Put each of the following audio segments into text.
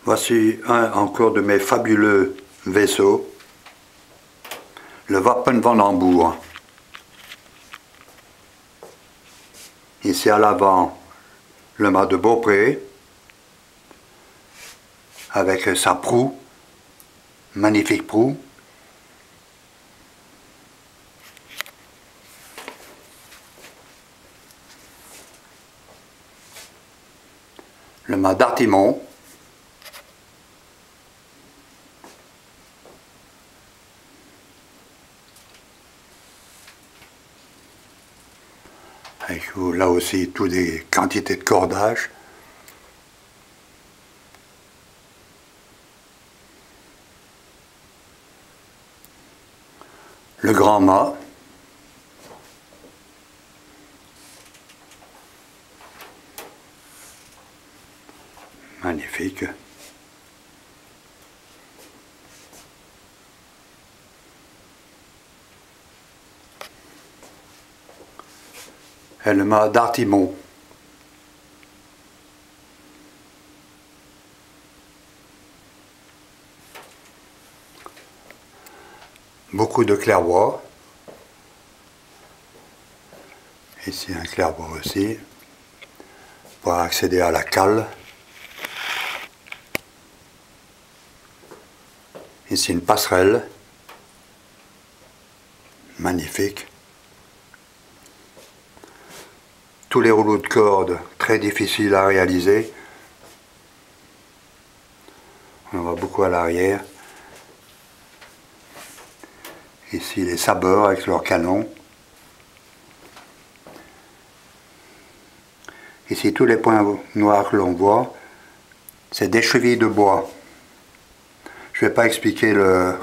Voici un encore de mes fabuleux vaisseaux, le Wapen van Hambourg. Ici à l'avant, le mât de Beaupré, avec sa proue, magnifique proue. Le mât d'Artimon. Avec là aussi toutes des quantités de cordage. Le grand mât. Magnifique. Et le mât d'Artimon. Beaucoup de clairvoie. Ici un clairvoie aussi, pour accéder à la cale. Ici une passerelle, magnifique. Tous les rouleaux de corde, très difficiles à réaliser. On en voit beaucoup à l'arrière. Ici les sabeurs avec leurs canons. Ici tous les points noirs que l'on voit, c'est des chevilles de bois. Je ne vais pas expliquer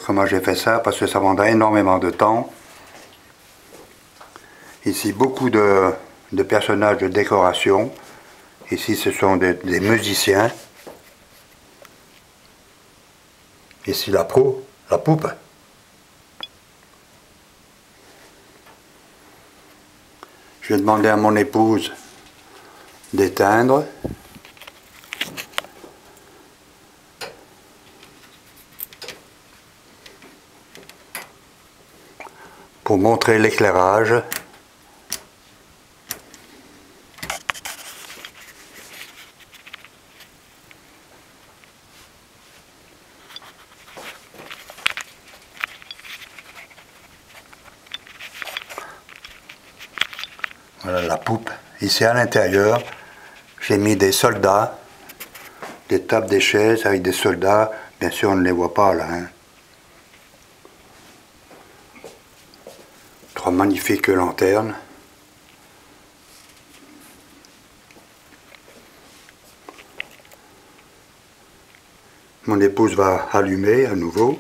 comment j'ai fait ça parce que ça prendrait énormément de temps. Ici beaucoup de personnages de décoration. Ici ce sont des musiciens. Ici la poupe. Je vais demander à mon épouse d'éteindre. Pour montrer l'éclairage. Voilà la poupe. Ici à l'intérieur, j'ai mis des soldats, des tables, des chaises avec des soldats. Bien sûr, on ne les voit pas là. Hein. Trois magnifiques lanternes. Mon épouse va allumer à nouveau.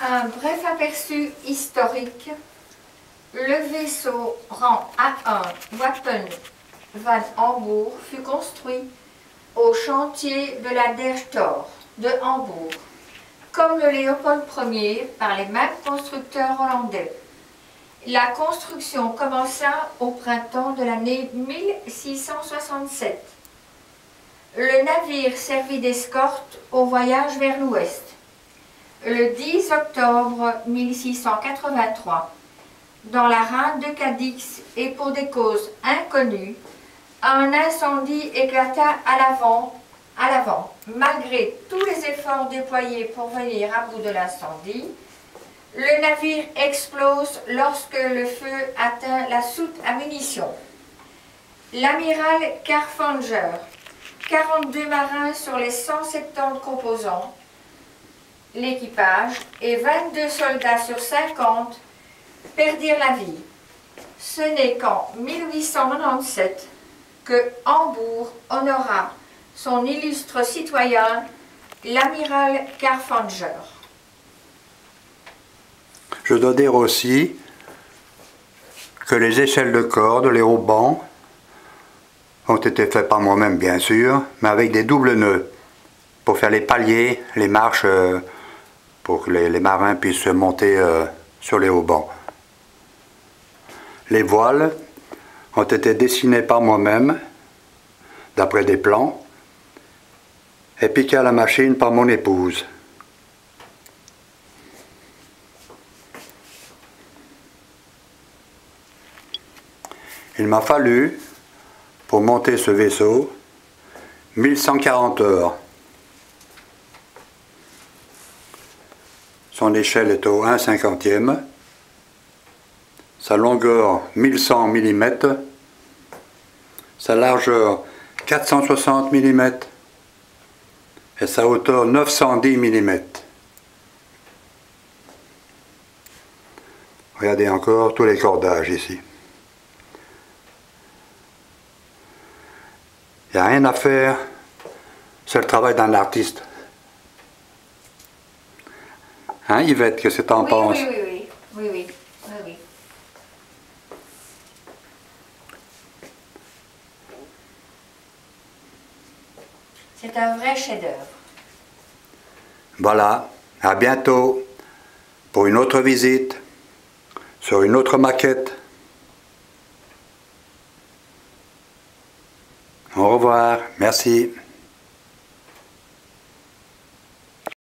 Un bref aperçu historique. Le vaisseau rang A1 Wapen van Hambourg fut construit au chantier de la Der Thor de Hambourg, comme le Léopold Ier par les mêmes constructeurs hollandais. La construction commença au printemps de l'année 1667. Le navire servit d'escorte au voyage vers l'ouest. Le 10 octobre 1683, dans la rade de Cadix et pour des causes inconnues, un incendie éclata à l'avant. Malgré tous les efforts déployés pour venir à bout de l'incendie, le navire explose lorsque le feu atteint la soute à munitions. L'amiral Carfanger, 42 marins sur les 170 composants, l'équipage et 22 soldats sur 50 perdirent la vie. Ce n'est qu'en 1897 que Hambourg honora son illustre citoyen, l'amiral Carfanger. Je dois dire aussi que les échelles de corde, les haubans, ont été faits par moi-même bien sûr, mais avec des doubles nœuds pour faire les paliers, les marches, pour que les marins puissent monter sur les haubans. Les voiles ont été dessinés par moi-même, d'après des plans, et piqués à la machine par mon épouse. Il m'a fallu, pour monter ce vaisseau, 1140 heures. Son échelle est au 1/50e, sa longueur 1100 mm, sa largeur 460 mm et sa hauteur 910 mm. Regardez encore tous les cordages ici. Il n'y a rien à faire, c'est le travail d'un artiste. Hein, Yvette, qu'est-ce que tu en penses? Oui. C'est un vrai chef-d'œuvre. Voilà, à bientôt pour une autre visite sur une autre maquette. Au revoir, merci.